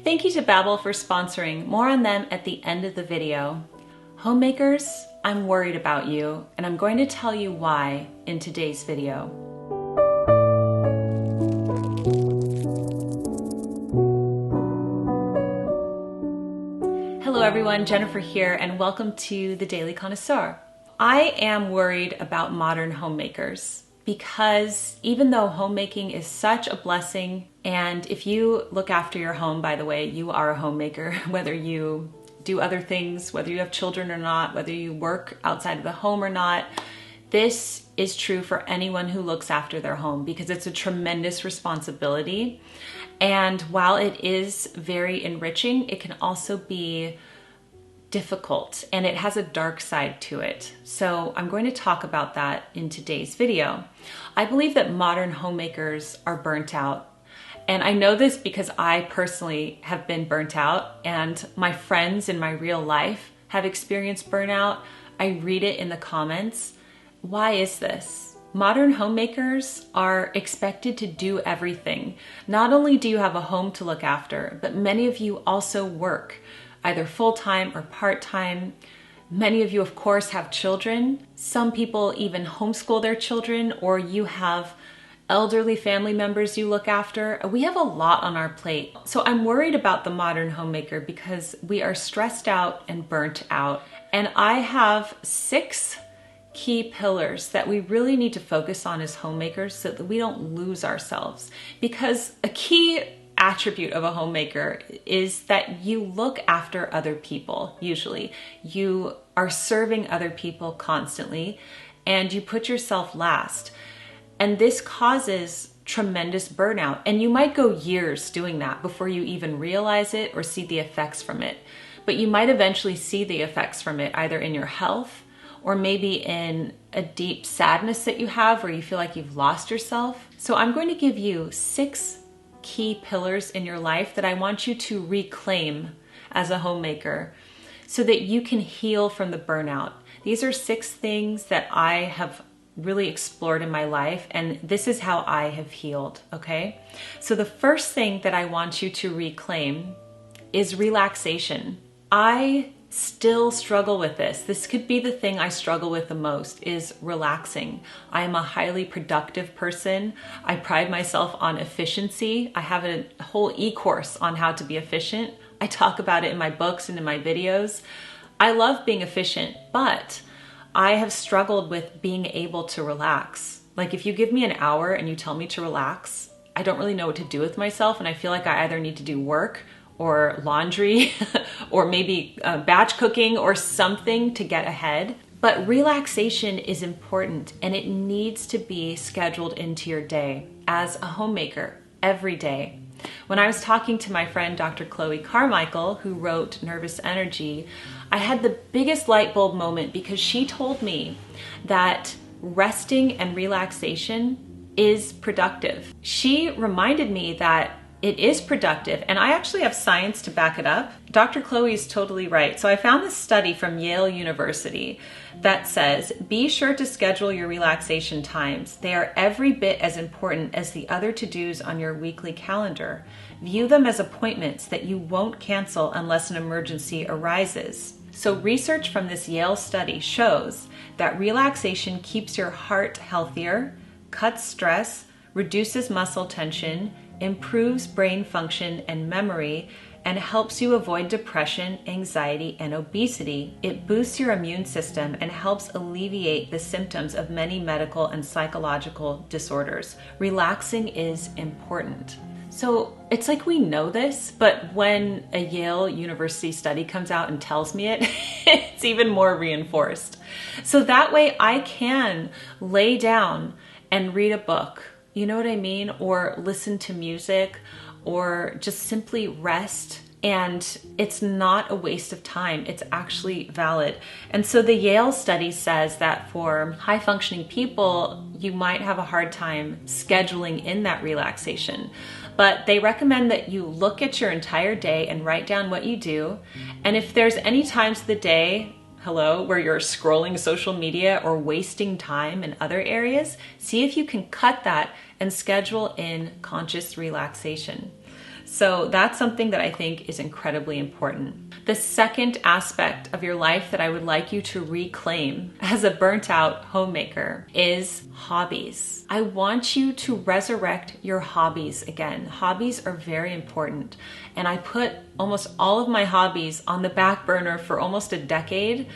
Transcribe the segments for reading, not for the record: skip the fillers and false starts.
Thank you to Babbel for sponsoring. More on them at the end of the video. Homemakers, I'm worried about you, and I'm going to tell you why in today's video. Hello everyone, Jennifer here, and welcome to the Daily Connoisseur. I am worried about modern homemakers because even though homemaking is such a blessing, and if you look after your home, by the way, you are a homemaker, whether you do other things, whether you have children or not, whether you work outside of the home or not, this is true for anyone who looks after their home because it's a tremendous responsibility. And while it is very enriching, it can also be difficult and it has a dark side to it. So I'm going to talk about that in today's video. I believe that modern homemakers are burnt out. And I know this because I personally have been burnt out, and my friends in my real life have experienced burnout. I read it in the comments. Why is this? Modern homemakers are expected to do everything. Not only do you have a home to look after, but many of you also work, either full-time or part-time. Many of you, of course, have children. Some people even homeschool their children, or you have elderly family members you look after. We have a lot on our plate. So I'm worried about the modern homemaker because we are stressed out and burnt out. And I have 6 key pillars that we really need to focus on as homemakers so that we don't lose ourselves. Because a key attribute of a homemaker is that you look after other people. Usually you are serving other people constantly and you put yourself last. And this causes tremendous burnout. And you might go years doing that before you even realize it or see the effects from it. But you might eventually see the effects from it either in your health or maybe in a deep sadness that you have where you feel like you've lost yourself. So I'm going to give you 6 key pillars in your life that I want you to reclaim as a homemaker so that you can heal from the burnout. These are 6 things that I have really explored in my life, and this is how I have healed, okay? So the first thing that I want you to reclaim is relaxation. I still struggle with this. This could be the thing I struggle with the most, is relaxing. I am a highly productive person. I pride myself on efficiency. I have a whole e-course on how to be efficient. I talk about it in my books and in my videos. I love being efficient, but I have struggled with being able to relax. Like if you give me an hour and you tell me to relax, I don't really know what to do with myself, and I feel like I either need to do work or laundry or maybe batch cooking or something to get ahead. But relaxation is important and it needs to be scheduled into your day as a homemaker every day. When I was talking to my friend Dr. Chloe Carmichael, who wrote Nervous Energy, I had the biggest light bulb moment because she told me that resting and relaxation is productive. She reminded me that it is productive, and I actually have science to back it up. Dr. Chloe is totally right. So I found this study from Yale University that says, be sure to schedule your relaxation times. They are every bit as important as the other to-dos on your weekly calendar. View them as appointments that you won't cancel unless an emergency arises. So research from this Yale study shows that relaxation keeps your heart healthier, cuts stress, reduces muscle tension, improves brain function and memory, and helps you avoid depression, anxiety, and obesity. It boosts your immune system and helps alleviate the symptoms of many medical and psychological disorders. Relaxing is important. So it's like we know this, but when a Yale University study comes out and tells me it, it's even more reinforced. So that way I can lay down and read a book, you know what I mean? Or listen to music, or just simply rest. And it's not a waste of time. It's actually valid. And so the Yale study says that for high functioning people, you might have a hard time scheduling in that relaxation. But they recommend that you look at your entire day and write down what you do. And if there's any times of the day, where you're scrolling social media or wasting time in other areas, see if you can cut that and schedule in conscious relaxation. So that's something that I think is incredibly important. The second aspect of your life that I would like you to reclaim as a burnt out homemaker is hobbies. I want you to resurrect your hobbies again. Hobbies are very important. And I put almost all of my hobbies on the back burner for almost a decade.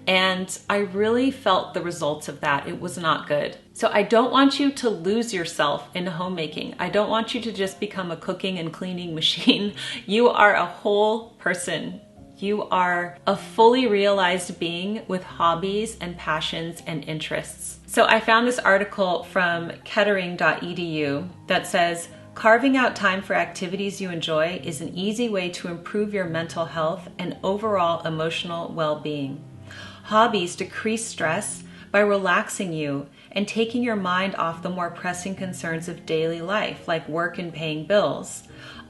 And I really felt the results of that. It was not good. So I don't want you to lose yourself in homemaking. I don't want you to just become a cooking and cleaning machine. You are a whole person. You are a fully realized being with hobbies and passions and interests. So I found this article from kettering.edu that says, carving out time for activities you enjoy is an easy way to improve your mental health and overall emotional well-being. Hobbies decrease stress by relaxing you and taking your mind off the more pressing concerns of daily life, like work and paying bills.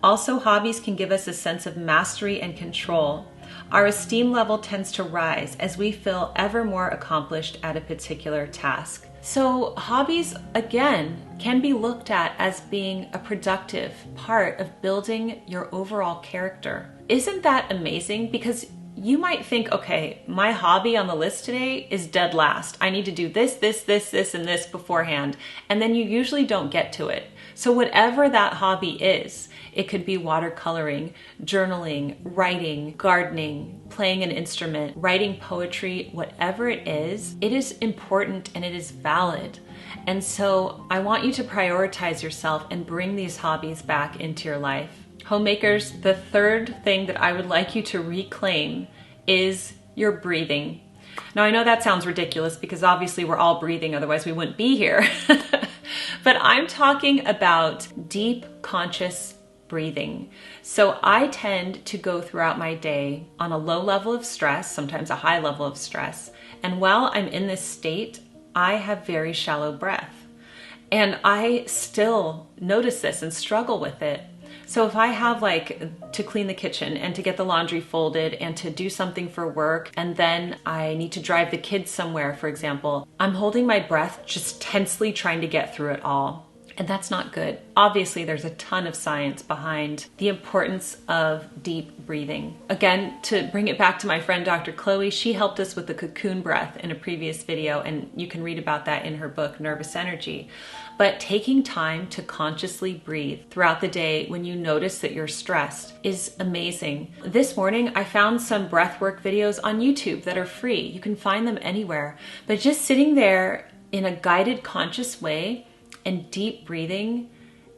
Also, hobbies can give us a sense of mastery and control. Our esteem level tends to rise as we feel ever more accomplished at a particular task. So hobbies, again, can be looked at as being a productive part of building your overall character. Isn't that amazing? Because you might think, okay, my hobby on the list today is dead last. I need to do this, and this beforehand. And then you usually don't get to it. So whatever that hobby is, it could be watercoloring, journaling, writing, gardening, playing an instrument, writing poetry, whatever it is important and it is valid. And so I want you to prioritize yourself and bring these hobbies back into your life. Homemakers, the third thing that I would like you to reclaim is your breathing. Now, I know that sounds ridiculous because obviously we're all breathing, otherwise we wouldn't be here. But I'm talking about deep, conscious breathing. So I tend to go throughout my day on a low level of stress, sometimes a high level of stress. And while I'm in this state, I have very shallow breath. And I still notice this and struggle with it. So if I have to clean the kitchen and to get the laundry folded and to do something for work, and then I need to drive the kids somewhere, for example, I'm holding my breath, just tensely trying to get through it all. And that's not good. Obviously, there's a ton of science behind the importance of deep breathing. Again, to bring it back to my friend Dr. Chloe, she helped us with the cocoon breath in a previous video, and you can read about that in her book, Nervous Energy. But taking time to consciously breathe throughout the day when you notice that you're stressed is amazing. This morning, I found some breathwork videos on YouTube that are free. You can find them anywhere. But just sitting there in a guided, conscious way and deep breathing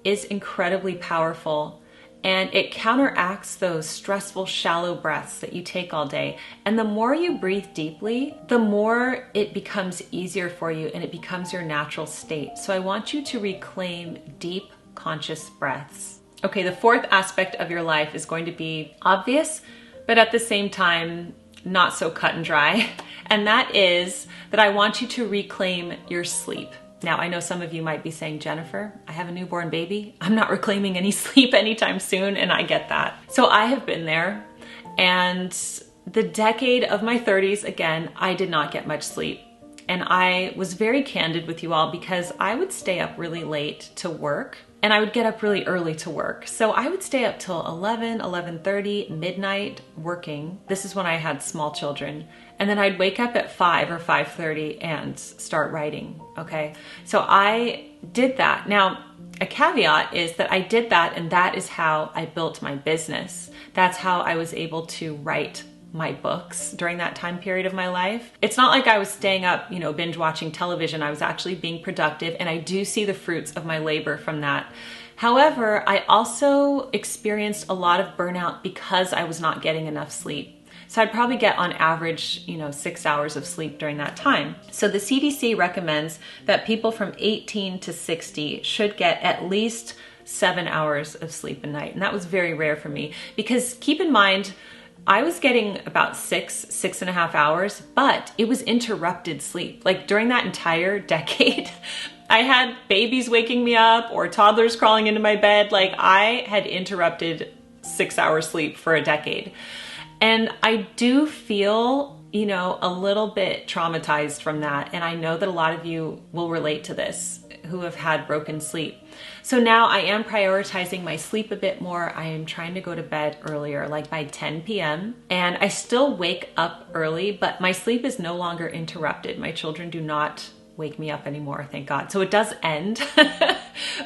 is incredibly powerful. And it counteracts those stressful, shallow breaths that you take all day. And the more you breathe deeply, the more it becomes easier for you and it becomes your natural state. So I want you to reclaim deep, conscious breaths. Okay, the fourth aspect of your life is going to be obvious, but at the same time, not so cut and dry. And that is that I want you to reclaim your sleep. Now, I know some of you might be saying, Jennifer, I have a newborn baby. I'm not reclaiming any sleep anytime soon, and I get that. So I have been there, and the decade of my 30s, again, I did not get much sleep. And I was very candid with you all because I would stay up really late to work, and I would get up really early to work. So I would stay up till 11, 11:30, midnight working. This is when I had small children. And then I'd wake up at 5 or 5:30 and start writing, okay? So I did that. Now, a caveat is that I did that, and that is how I built my business. That's how I was able to write my books during that time period of my life. It's not like I was staying up, binge watching television. I was actually being productive, and I do see the fruits of my labor from that. However, I also experienced a lot of burnout because I was not getting enough sleep. So I'd probably get on average, 6 hours of sleep during that time. So the CDC recommends that people from 18 to 60 should get at least 7 hours of sleep a night. And that was very rare for me because keep in mind, I was getting about 6.5 hours, but it was interrupted sleep. Like during that entire decade, I had babies waking me up or toddlers crawling into my bed. Like I had interrupted 6 hours sleep for a decade. And I do feel, a little bit traumatized from that. And I know that a lot of you will relate to this who have had broken sleep. So now I am prioritizing my sleep a bit more. I am trying to go to bed earlier, like by 10 p.m. And I still wake up early, but my sleep is no longer interrupted. My children do not wake me up anymore, thank God. So it does end.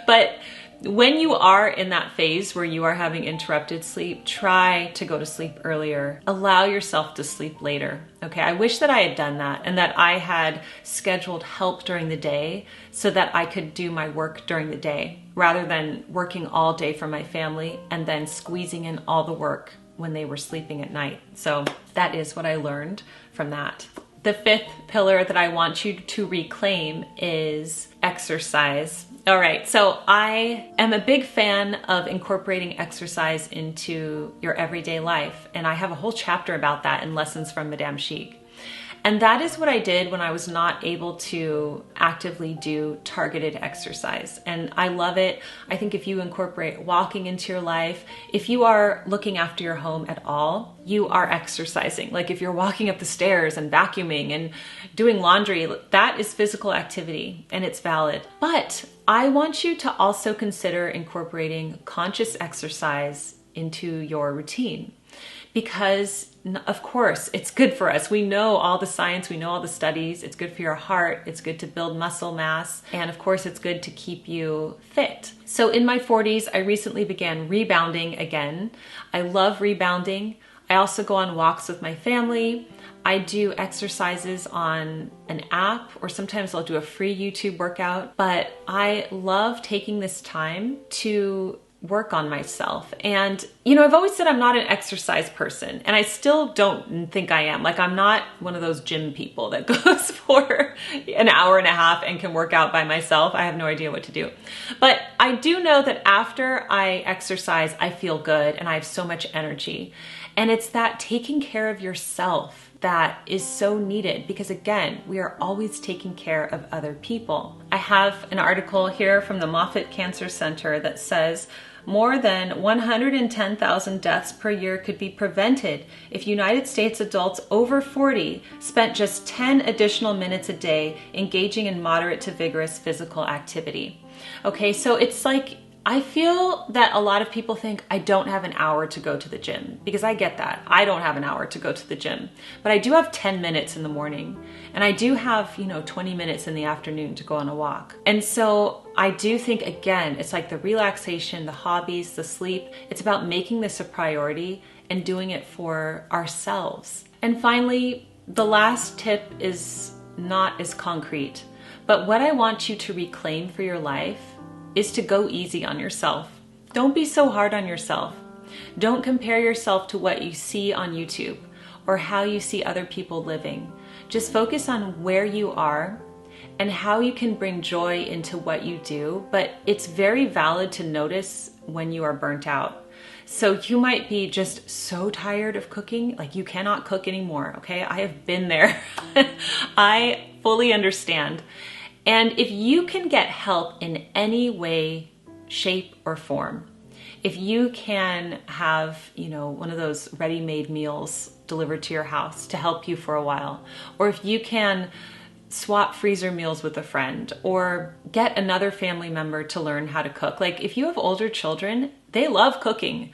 But when you are in that phase where you are having interrupted sleep, try to go to sleep earlier. Allow yourself to sleep later. Okay, I wish that I had done that and that I had scheduled help during the day so that I could do my work during the day rather than working all day for my family and then squeezing in all the work when they were sleeping at night. So that is what I learned from that. The fifth pillar that I want you to reclaim is exercise. All right, so I am a big fan of incorporating exercise into your everyday life, and I have a whole chapter about that in Lessons from Madame Chic. And that is what I did when I was not able to actively do targeted exercise. And I love it. I think if you incorporate walking into your life, if you are looking after your home at all, you are exercising. Like if you're walking up the stairs and vacuuming and doing laundry, that is physical activity and it's valid. But I want you to also consider incorporating conscious exercise into your routine. Because of course it's good for us. We know all the science, we know all the studies. It's good for your heart, it's good to build muscle mass, and of course it's good to keep you fit. So in my 40s, I recently began rebounding again. I love rebounding. I also go on walks with my family. I do exercises on an app, or sometimes I'll do a free YouTube workout, but I love taking this time to work on myself. And, you know, I've always said I'm not an exercise person, and I still don't think I am. Like, I'm not one of those gym people that goes for an hour and a half and can work out by myself. I have no idea what to do. But I do know that after I exercise, I feel good and I have so much energy. And it's that taking care of yourself that is so needed, because again, we are always taking care of other people. I have an article here from the Moffitt Cancer Center that says more than 110,000 deaths per year could be prevented if United States adults over 40 spent just 10 additional minutes a day engaging in moderate to vigorous physical activity. Okay, so it's like, I feel that a lot of people think I don't have an hour to go to the gym, because I get that. I don't have an hour to go to the gym, but I do have 10 minutes in the morning, and I do have, 20 minutes in the afternoon to go on a walk. And so I do think, again, it's like the relaxation, the hobbies, the sleep. It's about making this a priority and doing it for ourselves. And finally, the last tip is not as concrete, but what I want you to reclaim for your life is to go easy on yourself. Don't be so hard on yourself. Don't compare yourself to what you see on YouTube or how you see other people living. Just focus on where you are and how you can bring joy into what you do. But it's very valid to notice when you are burnt out. So you might be just so tired of cooking, like you cannot cook anymore, okay? I have been there. I fully understand. And if you can get help in any way, shape, or form, if you can have, one of those ready-made meals delivered to your house to help you for a while, or if you can swap freezer meals with a friend, or get another family member to learn how to cook. Like if you have older children, they love cooking.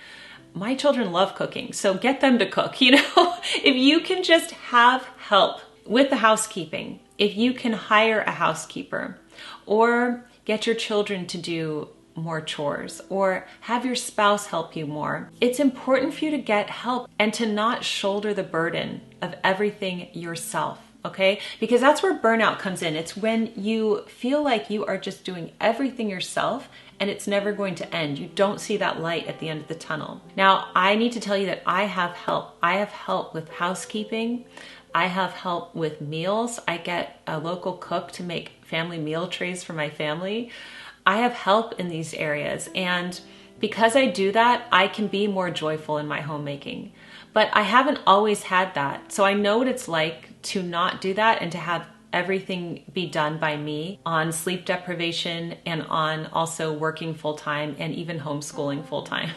My children love cooking, so get them to cook, If you can just have help with the housekeeping, if you can hire a housekeeper, or get your children to do more chores, or have your spouse help you more, it's important for you to get help and to not shoulder the burden of everything yourself, okay? Because that's where burnout comes in. It's when you feel like you are just doing everything yourself and it's never going to end. You don't see that light at the end of the tunnel. Now, I need to tell you that I have help. I have help with housekeeping. I have help with meals. I get a local cook to make family meal trays for my family. I have help in these areas. And because I do that, I can be more joyful in my homemaking. But I haven't always had that. So I know what it's like to not do that and to have everything be done by me on sleep deprivation and on also working full-time and even homeschooling full-time.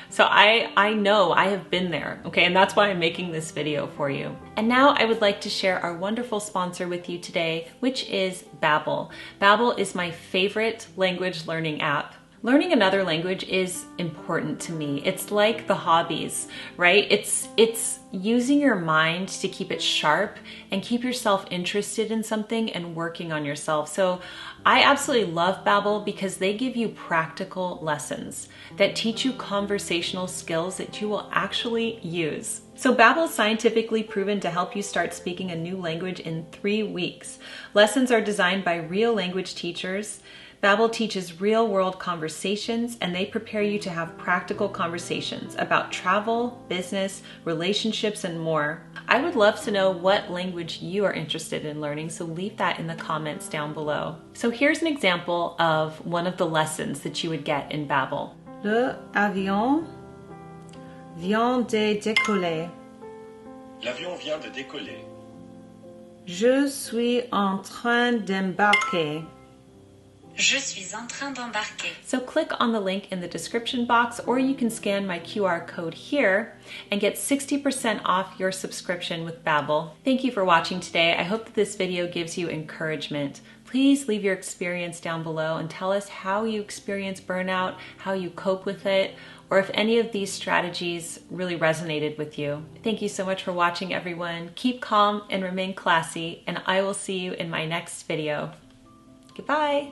So I know, I have been there, okay? And that's why I'm making this video for you. And now I would like to share our wonderful sponsor with you today, which is Babbel. Babbel is my favorite language learning app. Learning another language is important to me. It's like the Hobbies, right? It's using your mind to keep it sharp and keep yourself interested in something and working on yourself. So I absolutely love Babbel because they give you practical lessons that teach you conversational skills that you will actually use. So Babbel is scientifically proven to help you start speaking a new language in 3 weeks. Lessons are designed by real language teachers. Babbel teaches real-world conversations, and they prepare you to have practical conversations about travel, business, relationships, and more. I would love to know what language you are interested in learning, so leave that in the comments down below. So here's an example of one of the lessons that you would get in Babbel. L'avion vient de décoller. L'avion vient de décoller. Je suis en train d'embarquer. Je suis en train d'embarquer. So click on the link in the description box, or you can scan my QR code here and get 60% off your subscription with Babbel. Thank you for watching today. I hope that this video gives you encouragement. Please leave your experience down below and tell us how you experience burnout, how you cope with it, or if any of these strategies really resonated with you. Thank you so much for watching, everyone. Keep calm and remain classy, and I will see you in my next video. Goodbye.